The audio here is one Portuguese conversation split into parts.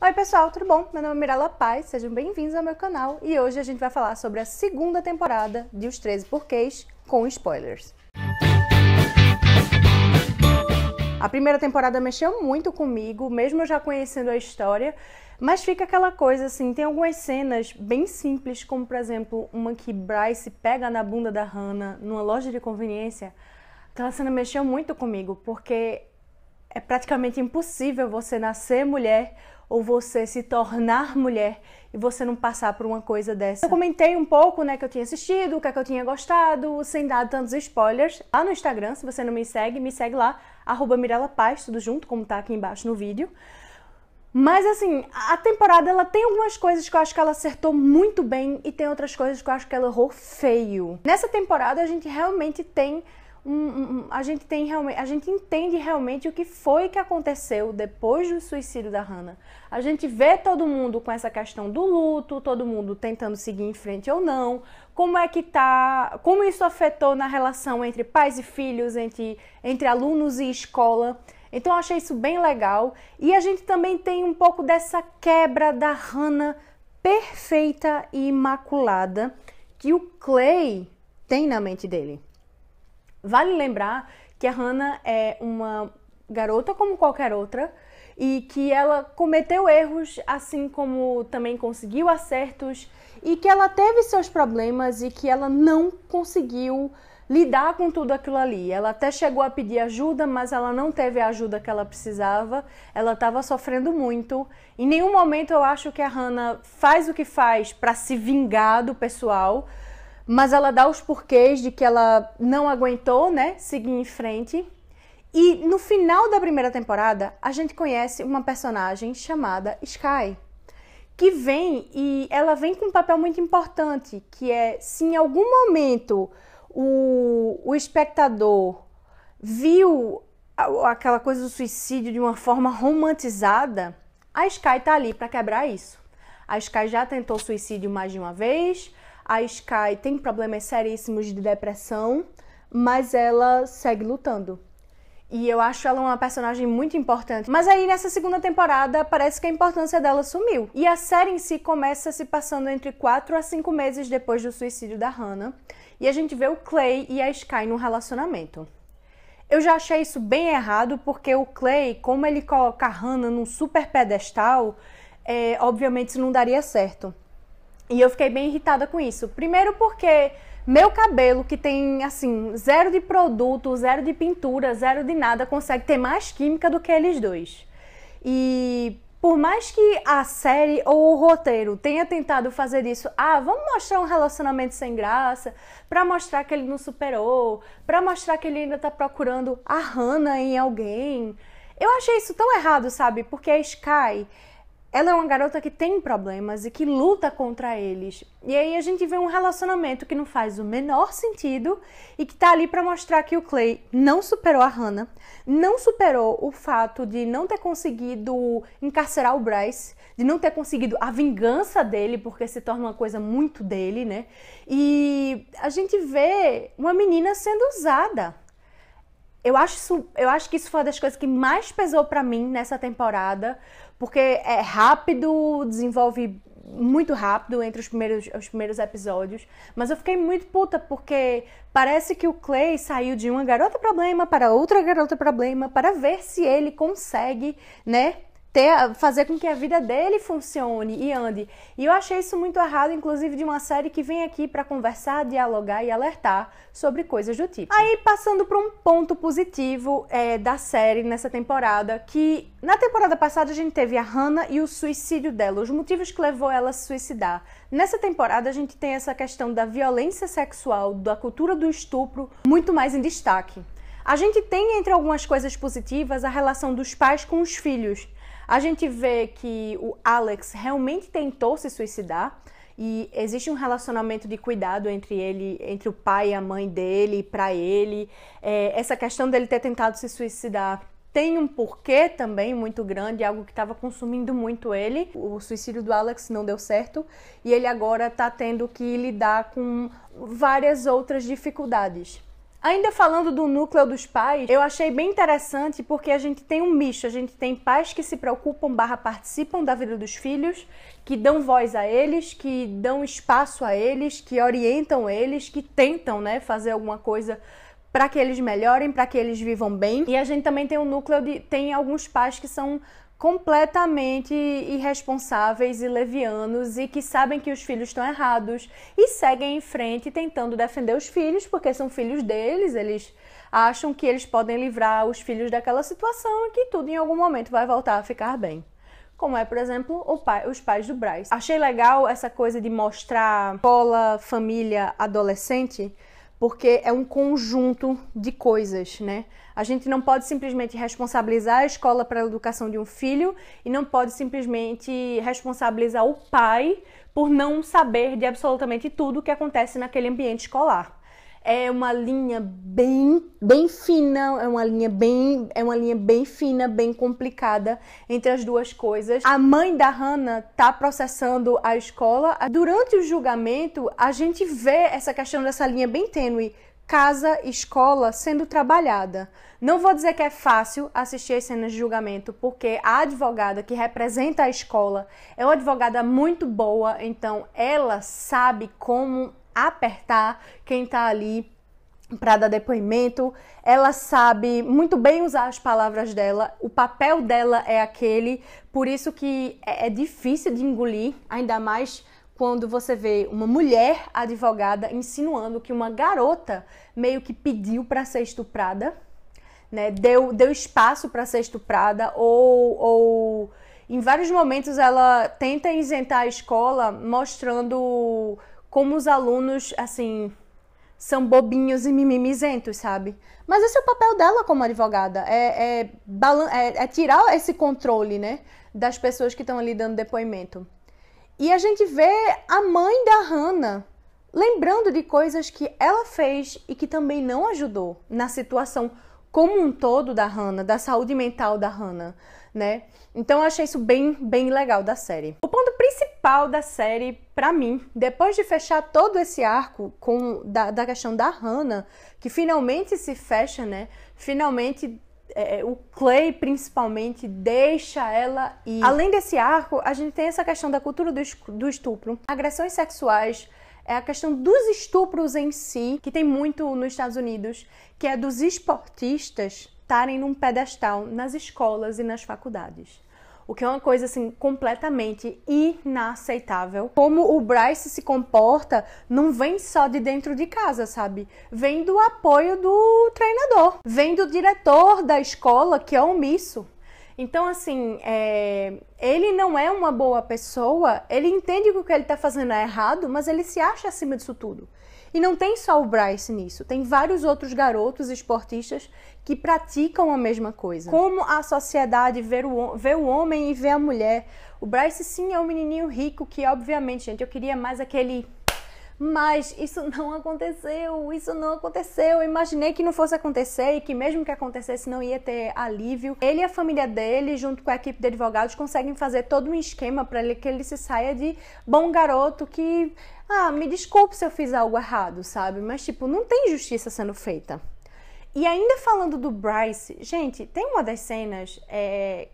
Oi pessoal, tudo bom? Meu nome é Mirella Paz, sejam bem-vindos ao meu canal e hoje a gente vai falar sobre a segunda temporada de Os 13 Porquês com spoilers. A primeira temporada mexeu muito comigo, mesmo eu já conhecendo a história, mas fica aquela coisa assim, tem algumas cenas bem simples, como por exemplo, uma que Bryce pega na bunda da Hannah numa loja de conveniência. Aquela cena mexeu muito comigo, porque é praticamente impossível você nascer mulher ou você se tornar mulher e você não passar por uma coisa dessa. Eu comentei um pouco, né, que eu tinha assistido, o que é que eu tinha gostado, sem dar tantos spoilers. Lá no Instagram, se você não me segue lá, @MirellaPaz, tudo junto, como tá aqui embaixo no vídeo. Mas assim, a temporada ela tem algumas coisas que eu acho que ela acertou muito bem e tem outras coisas que eu acho que ela errou feio. Nessa temporada a gente realmente tem a gente entende realmente o que foi que aconteceu depois do suicídio da Hannah. A gente vê todo mundo com essa questão do luto, todo mundo tentando seguir em frente ou não, como isso afetou na relação entre pais e filhos, entre alunos e escola. Então eu achei isso bem legal. E a gente também tem um pouco dessa quebra da Hannah perfeita e imaculada que o Clay tem na mente dele. Vale lembrar que a Hannah é uma garota como qualquer outra e que ela cometeu erros, assim como também conseguiu acertos, e que ela teve seus problemas e que ela não conseguiu lidar com tudo aquilo ali. Ela até chegou a pedir ajuda, mas ela não teve a ajuda que ela precisava. Ela estava sofrendo muito. Em nenhum momento eu acho que a Hannah faz o que faz para se vingar do pessoal, mas ela dá os porquês de que ela não aguentou, né, seguir em frente. E no final da primeira temporada, a gente conhece uma personagem chamada Sky, que ela vem com um papel muito importante, que é, se em algum momento o espectador viu aquela coisa do suicídio de uma forma romantizada, a Sky tá ali para quebrar isso. A Sky já tentou suicídio mais de uma vez. A Sky tem problemas seríssimos de depressão, mas ela segue lutando. E eu acho ela uma personagem muito importante. Mas aí nessa segunda temporada parece que a importância dela sumiu. E a série em si começa se passando entre 4 a 5 meses depois do suicídio da Hannah. E a gente vê o Clay e a Sky num relacionamento. Eu já achei isso bem errado, porque o Clay, como ele coloca a Hannah num super pedestal, obviamente isso não daria certo. E eu fiquei bem irritada com isso. Primeiro porque meu cabelo, que tem, assim, zero de produto, zero de pintura, zero de nada, consegue ter mais química do que eles dois. E por mais que a série ou o roteiro tenha tentado fazer isso, vamos mostrar um relacionamento sem graça, pra mostrar que ele não superou, pra mostrar que ele ainda tá procurando a Hannah em alguém. Eu achei isso tão errado, sabe? Porque a Sky, ela é uma garota que tem problemas e que luta contra eles. E aí a gente vê um relacionamento que não faz o menor sentido e que tá ali pra mostrar que o Clay não superou a Hannah, não superou o fato de não ter conseguido encarcerar o Bryce, de não ter conseguido a vingança dele, porque se torna uma coisa muito dele, né? E a gente vê uma menina sendo usada. Eu acho que isso foi uma das coisas que mais pesou pra mim nessa temporada, porque é rápido, desenvolve muito rápido entre os primeiros episódios, mas eu fiquei muito puta porque parece que o Clay saiu de uma garota problema para outra garota problema para ver se ele consegue, né, fazer com que a vida dele funcione e ande. E eu achei isso muito errado, inclusive de uma série que vem aqui para conversar, dialogar e alertar sobre coisas do tipo. Aí, passando para um ponto positivo da série nessa temporada, que na temporada passada a gente teve a Hannah e o suicídio dela, os motivos que levou ela a se suicidar. Nessa temporada a gente tem essa questão da violência sexual, da cultura do estupro, muito mais em destaque. A gente tem, entre algumas coisas positivas, a relação dos pais com os filhos. A gente vê que o Alex realmente tentou se suicidar e existe um relacionamento de cuidado entre o pai e a mãe dele, para ele. Essa questão dele ter tentado se suicidar tem um porquê também muito grande, algo que estava consumindo muito ele. O suicídio do Alex não deu certo e ele agora está tendo que lidar com várias outras dificuldades. Ainda falando do núcleo dos pais, eu achei bem interessante porque a gente tem um misto, a gente tem pais que se preocupam / participam da vida dos filhos, que dão voz a eles, que dão espaço a eles, que orientam eles, que tentam, né, fazer alguma coisa para que eles melhorem, para que eles vivam bem. E a gente também tem um núcleo tem alguns pais que são completamente irresponsáveis e levianos e que sabem que os filhos estão errados e seguem em frente tentando defender os filhos porque são filhos deles, eles acham que eles podem livrar os filhos daquela situação e que tudo em algum momento vai voltar a ficar bem. Como é, por exemplo, os pais do Bryce. Achei legal essa coisa de mostrar escola, família, adolescente, porque é um conjunto de coisas, né? A gente não pode simplesmente responsabilizar a escola para a educação de um filho e não pode simplesmente responsabilizar o pai por não saber de absolutamente tudo o que acontece naquele ambiente escolar. É uma linha bem fina, é uma linha bem fina, bem complicada entre as duas coisas. A mãe da Hannah tá processando a escola. Durante o julgamento, a gente vê essa questão dessa linha bem tênue, casa, escola, sendo trabalhada. Não vou dizer que é fácil assistir as cenas de julgamento, porque a advogada que representa a escola é uma advogada muito boa, então ela sabe como apertar quem tá ali para dar depoimento, ela sabe muito bem usar as palavras dela, o papel dela é aquele, por isso que é difícil de engolir, ainda mais quando você vê uma mulher advogada insinuando que uma garota meio que pediu para ser estuprada, né? Deu espaço para ser estuprada ou em vários momentos ela tenta isentar a escola mostrando como os alunos, assim, são bobinhos e mimimizentos, sabe? Mas esse é o papel dela como advogada, é tirar esse controle, né, das pessoas que estão ali dando depoimento. E a gente vê a mãe da Hannah lembrando de coisas que ela fez e que também não ajudou na situação como um todo da Hannah, da saúde mental da Hannah, né? Então eu achei isso bem legal da série. O ponto principal da série, pra mim, depois de fechar todo esse arco da questão da Hannah, que finalmente se fecha, né? Finalmente o Clay, principalmente, deixa ela ir. Além desse arco, a gente tem essa questão da cultura do estupro, agressões sexuais, é a questão dos estupros em si, que tem muito nos Estados Unidos, que é dos esportistas estarem num pedestal nas escolas e nas faculdades. O que é uma coisa, assim, completamente inaceitável. Como o Bryce se comporta não vem só de dentro de casa, sabe? Vem do apoio do treinador. Vem do diretor da escola, que é omisso. Então, assim, ele não é uma boa pessoa, ele entende que o que ele tá fazendo é errado, mas ele se acha acima disso tudo. E não tem só o Bryce nisso, tem vários outros garotos esportistas que praticam a mesma coisa. Como a sociedade vê o homem e vê a mulher. O Bryce, sim, é um menininho rico que, obviamente, gente, eu queria mais aquele... Mas isso não aconteceu, eu imaginei que não fosse acontecer e que mesmo que acontecesse não ia ter alívio. Ele e a família dele, junto com a equipe de advogados, conseguem fazer todo um esquema para que ele se saia de bom garoto que, me desculpe se eu fiz algo errado, sabe? Mas, tipo, não tem justiça sendo feita. E ainda falando do Bryce, gente, tem uma das cenas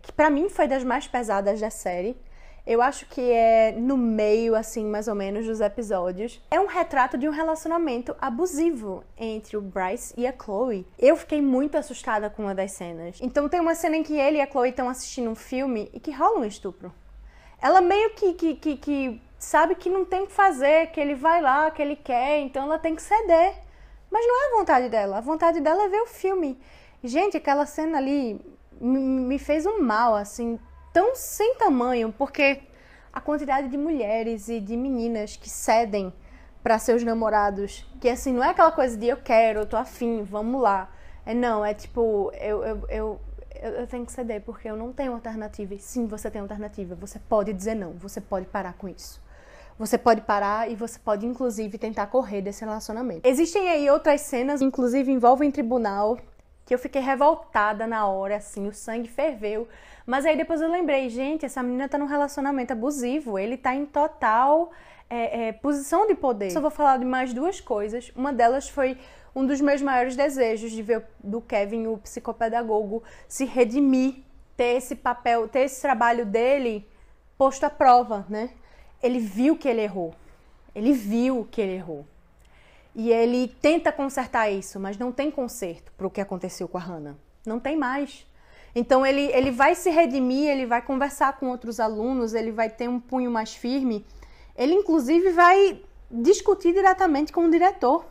que pra mim foi das mais pesadas da série. Eu acho que é no meio, assim, mais ou menos, dos episódios. É um retrato de um relacionamento abusivo entre o Bryce e a Chloe. Eu fiquei muito assustada com uma das cenas. Então tem uma cena em que ele e a Chloe estão assistindo um filme e que rola um estupro. Ela meio que sabe que não tem o que fazer, que ele vai lá, que ele quer, então ela tem que ceder. Mas não é a vontade dela. A vontade dela é ver o filme. Gente, aquela cena ali me fez um mal, assim, tão sem tamanho, porque a quantidade de mulheres e de meninas que cedem para seus namorados, que assim, não é aquela coisa de eu quero, eu tô afim, vamos lá. Não, é tipo, eu tenho que ceder porque eu não tenho alternativa. E sim, você tem alternativa, você pode dizer não, você pode parar com isso. Você pode parar e você pode, inclusive, tentar correr desse relacionamento. Existem aí outras cenas, inclusive envolvem tribunal, que eu fiquei revoltada na hora, assim, o sangue ferveu. Mas aí depois eu lembrei, gente, essa menina tá num relacionamento abusivo, ele tá em total posição de poder. Só vou falar de mais duas coisas. Uma delas foi um dos meus maiores desejos de ver do Kevin, o psicopedagogo, se redimir, ter esse papel, ter esse trabalho dele posto à prova, né? Ele viu que ele errou. Ele viu que ele errou. E ele tenta consertar isso, mas não tem conserto para o que aconteceu com a Hannah. Não tem mais. Então ele vai se redimir, ele vai conversar com outros alunos, ele vai ter um punho mais firme. Ele, inclusive, vai discutir diretamente com o diretor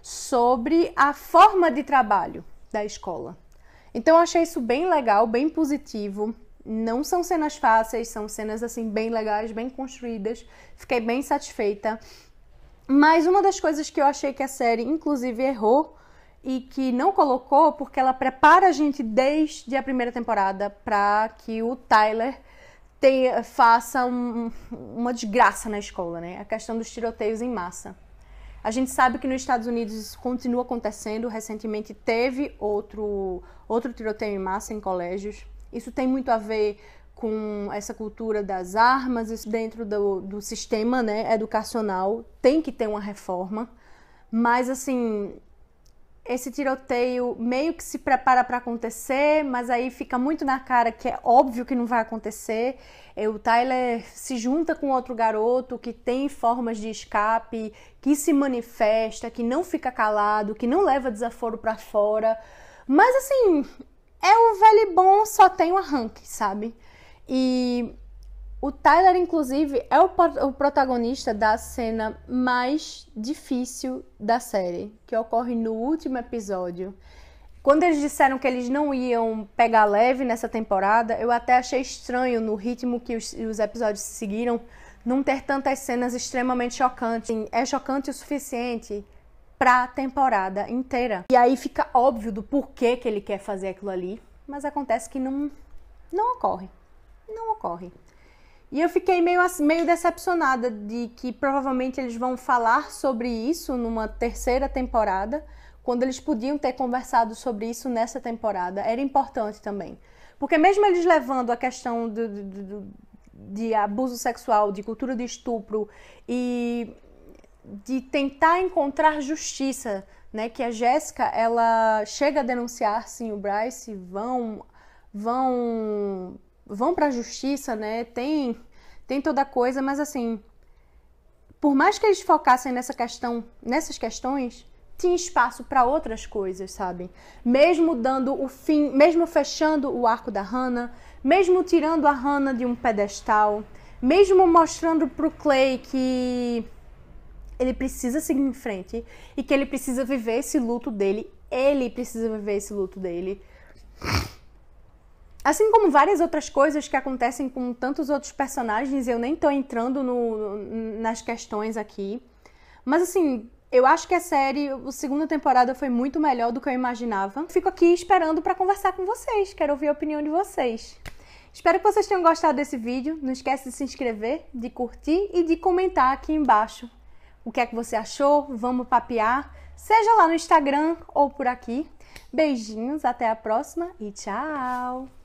sobre a forma de trabalho da escola. Então eu achei isso bem legal, bem positivo. Não são cenas fáceis, são cenas assim bem legais, bem construídas. Fiquei bem satisfeita. Mas uma das coisas que eu achei que a série inclusive errou e que não colocou, porque ela prepara a gente desde a primeira temporada para que o Tyler faça uma desgraça na escola, né? A questão dos tiroteios em massa. A gente sabe que nos Estados Unidos isso continua acontecendo. Recentemente teve outro tiroteio em massa em colégios. Isso tem muito a ver com essa cultura das armas, isso dentro do sistema, né, educacional. Tem que ter uma reforma. Mas, assim, esse tiroteio meio que se prepara para acontecer, mas aí fica muito na cara que é óbvio que não vai acontecer. O Tyler se junta com outro garoto que tem formas de escape, que se manifesta, que não fica calado, que não leva desaforo para fora. Mas assim, é o velho e bom, só tem o arranque, sabe? E o Tyler, inclusive, é o protagonista da cena mais difícil da série, que ocorre no último episódio. Quando eles disseram que eles não iam pegar leve nessa temporada, eu até achei estranho, no ritmo que os episódios seguiram, não ter tantas cenas extremamente chocantes. É chocante o suficiente para a temporada inteira. E aí fica óbvio do porquê que ele quer fazer aquilo ali, mas acontece que não ocorre. Não ocorre. E eu fiquei meio decepcionada de que provavelmente eles vão falar sobre isso numa terceira temporada, quando eles podiam ter conversado sobre isso nessa temporada. Era importante também. Porque mesmo eles levando a questão de abuso sexual, de cultura de estupro e de tentar encontrar justiça, né? Que a Jéssica, ela chega a denunciar, sim, o Bryce, vão para a justiça, né? Tem toda a coisa, mas assim, por mais que eles focassem nessas questões, tinha espaço para outras coisas, sabe? Mesmo dando o fim, mesmo fechando o arco da Hannah, mesmo tirando a Hannah de um pedestal, mesmo mostrando pro Clay que ele precisa seguir em frente e que ele precisa viver esse luto dele, Assim como várias outras coisas que acontecem com tantos outros personagens, eu nem tô entrando nas questões aqui. Mas assim, eu acho que a série, a segunda temporada foi muito melhor do que eu imaginava. Fico aqui esperando para conversar com vocês, quero ouvir a opinião de vocês. Espero que vocês tenham gostado desse vídeo. Não esquece de se inscrever, de curtir e de comentar aqui embaixo o que é que você achou. Vamos papear, seja lá no Instagram ou por aqui. Beijinhos, até a próxima e tchau!